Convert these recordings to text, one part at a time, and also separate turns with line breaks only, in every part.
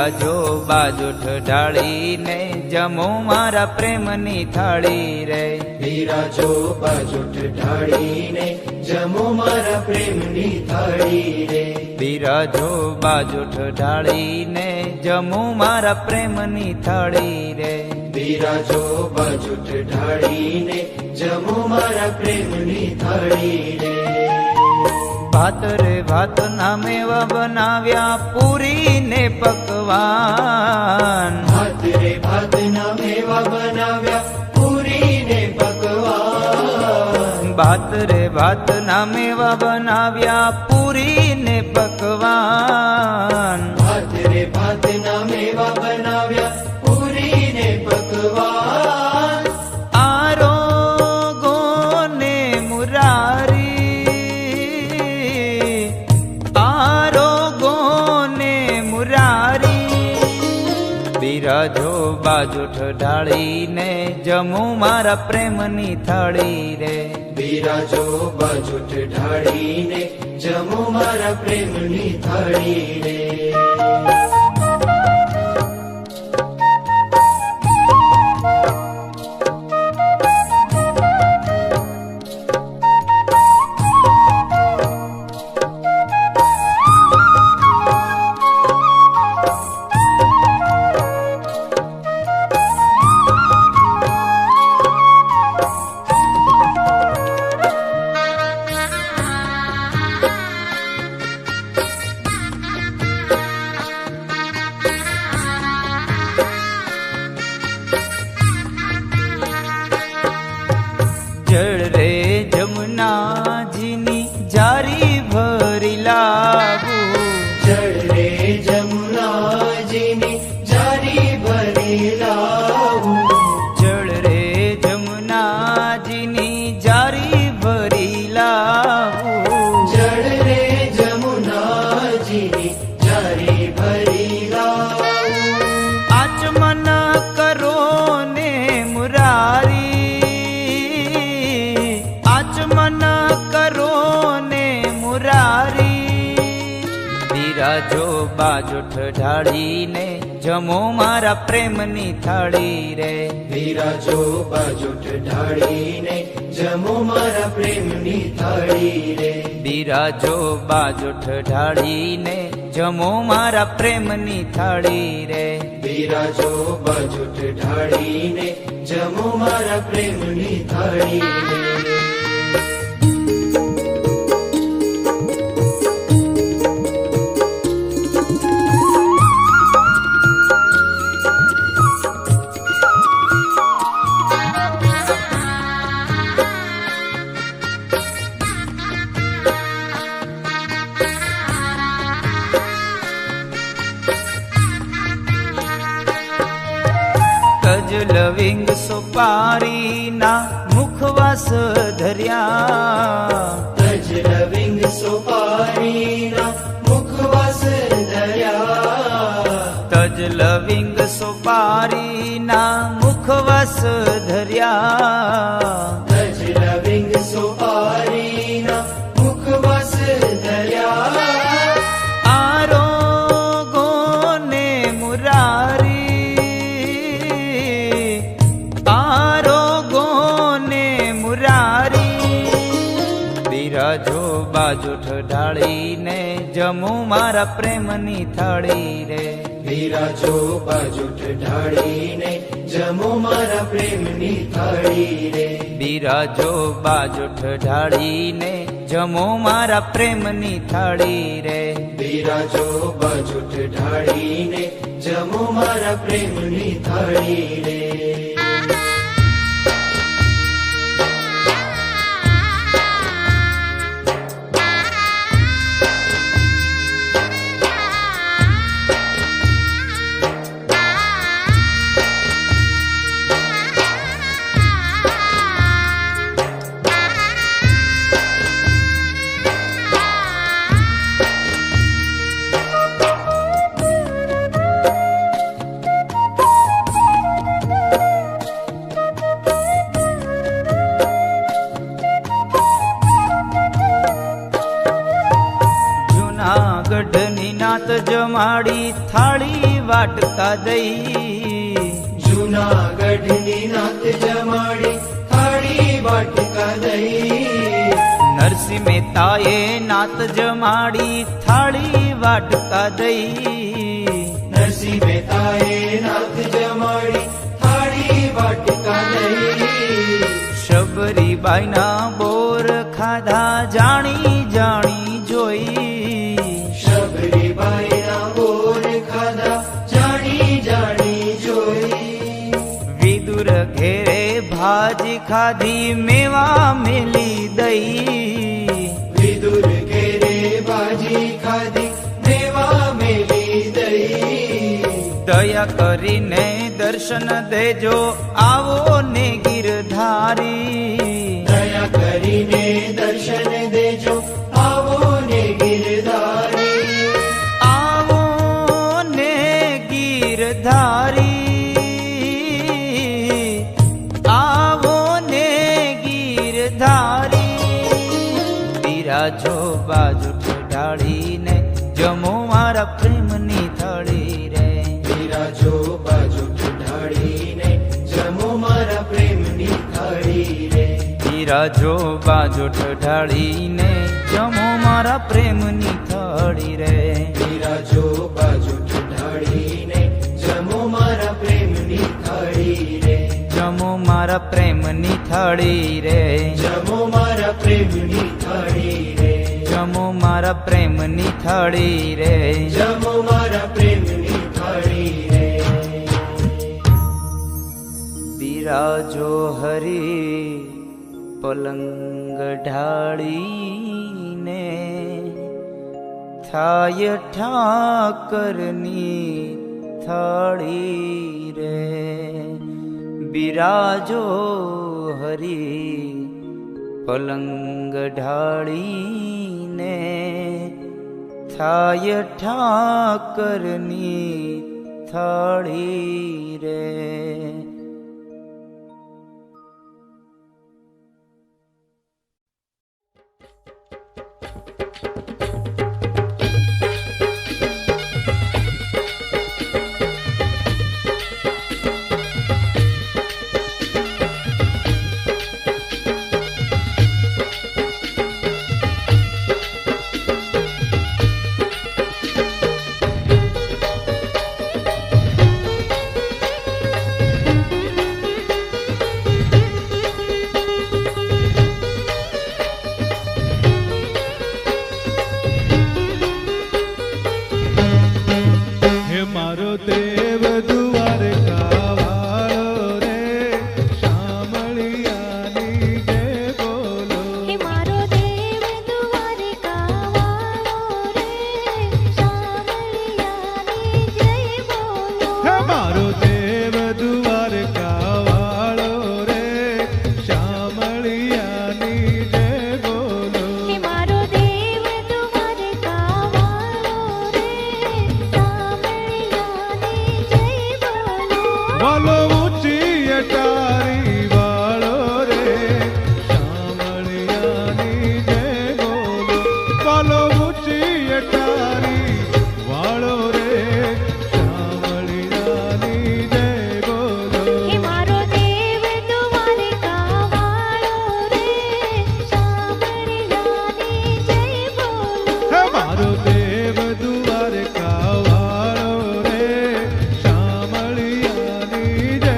બિરાજો બાજોઠ ઢાળીને જમો મારા પ્રેમની થાળી રે.
બિરાજો બાજોઠ ઢાળીને જમો મારા પ્રેમની થાળી રે.
બિરાજો બાજોઠ ઢાળીને જમો મારા પ્રેમની થાળી રે.
બિરાજો બાજોઠ ઢાળીને જમો મારા પ્રેમની થાળી રે.
ભાત રે ભાત ના મેવા બનાવ્યા પૂરી ને પકવાન.
ભાત રે ભાત ના મેવા બનાવ્યા પૂરી ને પકવાન.
ભાત રે ભાત ના મેવા બનાવ્યા પૂરી ને પકવાન.
ભાત રે ભાત ના મેવા બનાવ્યા પૂરી ને પકવાન.
આરોગો ને મુરારી, આરોગો ને મુરારી. બિરાજો બાજોઠ ઢાળીને જમો મારા પ્રેમની થાળી રે.
બિરાજો બાજોઠ ઢાળીને જમો મારા પ્રેમની થાળી રે.
જળ રે જમુનાજીની જારી ભરી લાવું.
જળ રે જમુનાજીની જારી ભરી લાવું.
જળ રે જમુનાજીની જારી ભરી લાવું.
જળ રે જમુનાજીની જારી ભરી લાવું.
આચમન કરો ને મુરારી, આચમન કરો ને મુરારી. બિરાજો બાજોઠ ઢાળીને જમો મારા પ્રેમની થાળી રે.
બિરાજો બાજોઠ ઢાળીને જમો મારા પ્રેમની થાળી રે.
બિરાજો બાજોઠ ઢાળીને જમો મારા પ્રેમની થાળી રે.
બિરાજો બાજોઠ ઢાળીને જમો મારા પ્રેમની થાળી રે.
લવિંગ સોપારીના મુખવાસ ધર્યા.
તજ લવિંગ સોપારીના મુખવાસ ધર્યા.
તજ લવિંગ સોપારીના મુખવાસ ધર્યા.
તજ લવિંગ સોપારીના મુખવાસ ધર્યા.
આરોગો ને મુરારી, આરોગો ને મુરારી. બિરાજો બાજોઠ ઢાળીને જમો મારા પ્રેમની થાળી રે.
બિરાજો બાજોઠ ઢાળીને જમો મારા પ્રેમની થાળી રે.
બિરાજો બાજોઠ ઢાળીને જમો મારા પ્રેમની થાળી રે.
બિરાજો બાજોઠ ઢાળીને જમો મારા પ્રેમની થાળી રે. ગઢની નાત જમાડી થાળી
વાટકા દઈ.
જૂનાગઢની નાત જમાડી થાળી વાટકા દઈ.
નરસિંહ મહેતાએ નાત જમાડી થાળી વાટકા દઈ.
નરસિંહ મહેતાએ નાત જમાડી થાળી વાટકા દઈ.
શબરીબાઈના બોર ખાધા જાણી જાણી જોઈ.
શબરીબાઈના બોર ખાધા જાણી જાણી જોઈ.
વિદુર ઘેરે ભાજી ખાધી મેવા મેલી દઈ.
વિદુર ઘેરે ભાજી ખાધી મેવા મેલી દઈ.
દયા કરીને દર્શન દેજો આવો ને ગિરધારી.
દયા કરીને દર્શન દેજો આવો ને ગિરધારી.
આવો ને ગિરધારી. આવો ને ગિરધારી. બિરાજો બાજુ ઢાળીને જમો મારા પ્રેમની થાળી રે.
બિરાજો બાજુ ઢાળીને જમો મારા પ્રેમની થાળી રે.
બિરાજો બાજુ ઢાળીને જમો મારા પ્રેમની થાળી રે.
બિરાજો બાજુ ઢાળીને જમો મારા પ્રેમની થાળી રે.
જમો મારા પ્રેમની થાળી રે.
જમો મારા પ્રેમની થાળી રે.
જમો મારા પ્રેમની થાળી રે.
જમો મારા પ્રેમની થાળી રે.
બિરાજો હરી પલંગ ઢાળીને થાય ઠાકરની થાળી રે. બિરાજો હરી પલંગ ઢાળીને થાય ઠાકરની થાળી રે.
દેવ દ્વારકા વાળો રે શામળિયાની જય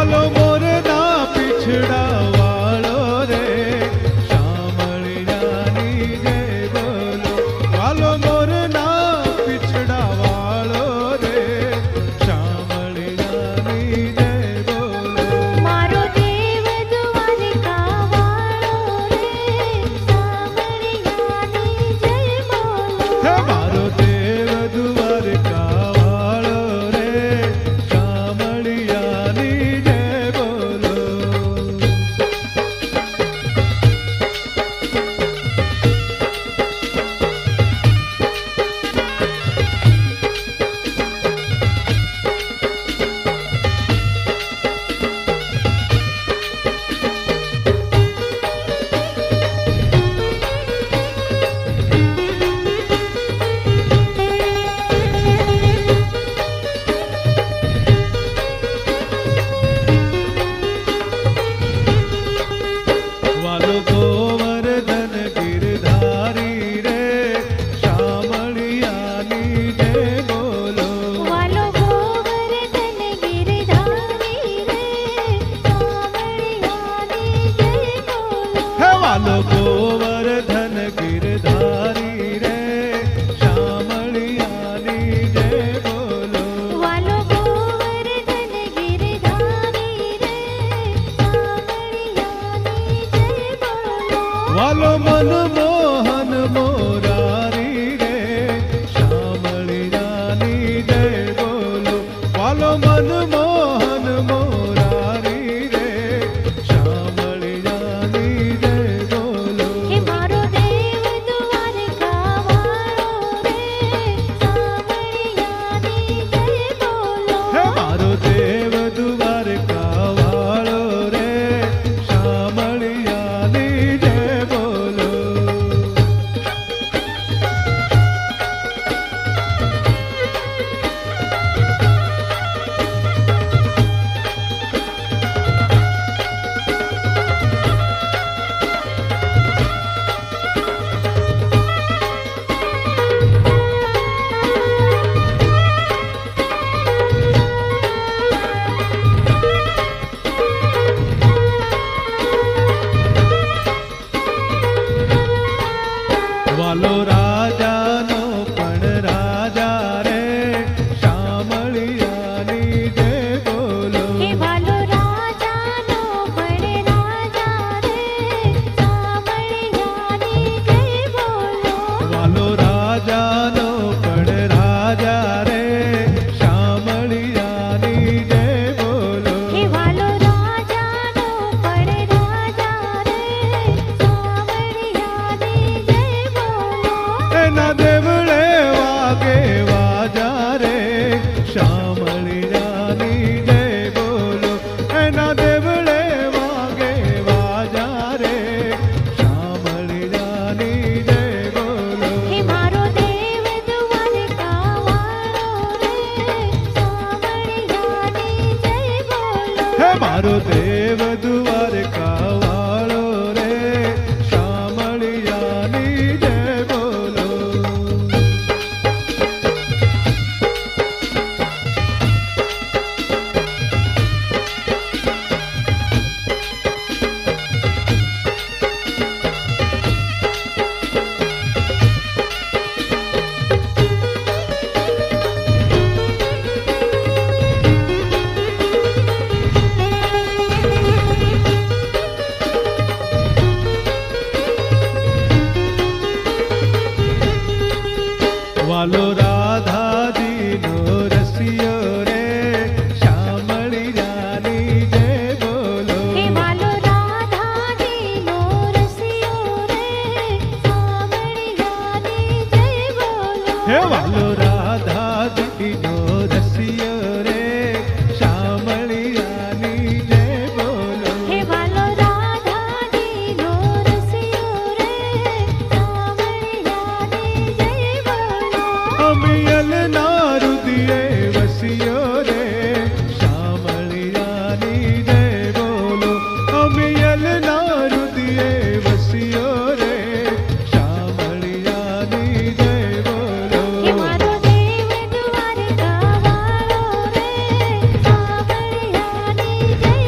વાલો મોરના પીછડા વાળો રે શામળિયાની જય બોલો. વાલો મોરના પીછડા વાળો રે શામળિયાની જય બોલો.
મારો દેવ દ્વારિકા વાળો રે શામળિયાની જય બોલો.
હે મારો દેવ દ્વારકા વાળો રે શામળિયાની જય બોલો. વાલો ગોવર્ધન ગિરધારી રે શામળિયાની જય બોલો.
વાલો ગોવર્ધન ગિરધારી રે શામળિયાની જય બોલો.
હે વાલો ગોવર્ધન ગિરધારી રે શામળિયાની જય બોલો.
વાલો ગોવર્ધન ગિરધારી રે શામળિયાની જય બોલો.
વાલો મનમોહન મોરારી રે શામળિયાની જય બોલો. વાલો મનમોહન મોરારી રે શામળિયાની જય બોલો.
હે મારો દેવ દ્વારકા વાળો રે શામળિયાની જય બોલો.
હે મારો દેવ દ્વારકા વાળો રે શામળિયાની જય બોલો. વાલો રાજાનો પણ રાજા રે શામળિયાની જય બોલો.
હે વાલો રાજાનો પણ રાજા રે શામળિયાની જય બોલો.
વાલો રાજાનો પણ રાજા રે શામળિયાની જય બોલો.
હે વાલો રાજાનો પણ રાજા રે શામળિયાની જય બોલો.
એના દેવળે વાગે વાજા રે શામળિયાની જય બોલો. એના દેવળે વાગે વાજા રે શામળિયાની જય બોલો.
હે મારો દેવ દ્વારકા વાળો રે શામળિયાની જય બોલો.
હે મારો દેવ દ્વારકા વાળો રે શામળિયાની જય બોલો. વાલો રાધાજીનો રસિયો રે શામળિયાની જય બોલો.
હે વાલો રાધાજીનો રસિયો રે શામળિયાની જય બોલો.
હે વાલો રાધાજીનો રસિયો રે શામળિયાની જય બોલો.
હે વાલો રાધાજીનો રસિયો રે શામળિયાની જય બોલો.
અમિયલ ના રુદિયે વસિયો રે શામળિયાની જય બોલો. અમિયલ ના રુદિયે વસિયો રે શામળિયાની જય બોલો.
હે મારો દેવ દ્વારકા વાળો રે શામળિયાની જય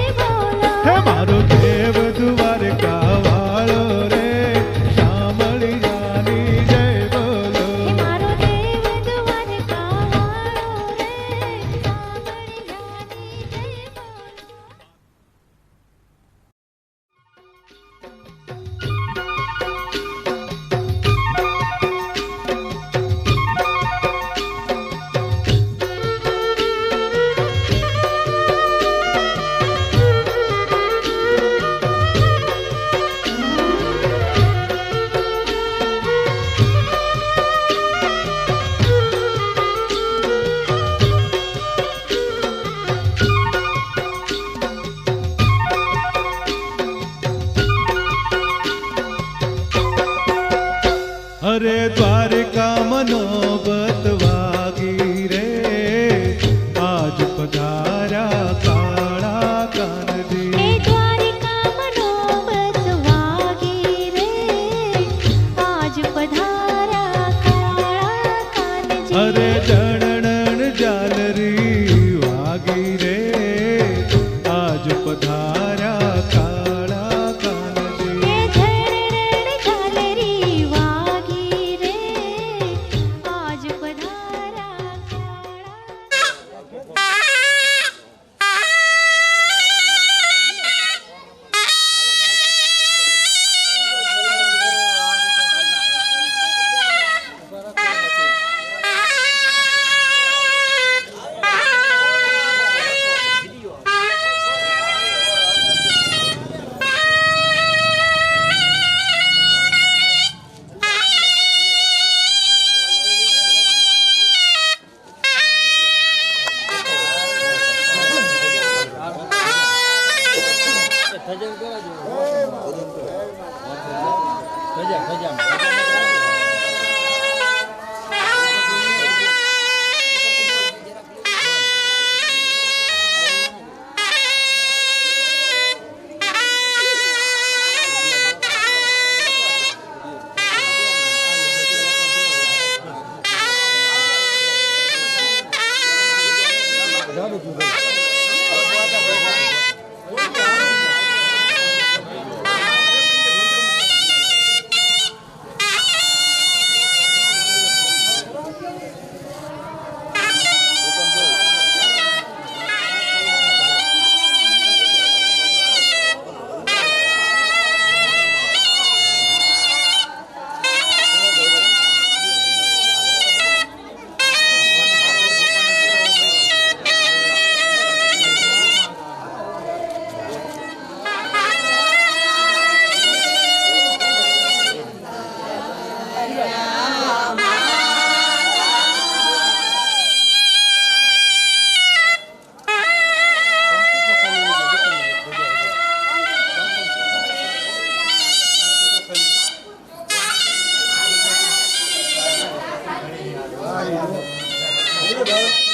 અરે જણણ જાલરી વાગી રે આજ પધાર્યા કાળા કાનજી.
એ ઝરણણ ઝાલરી વાગી રે આજ પધારા કાળા.
Hello.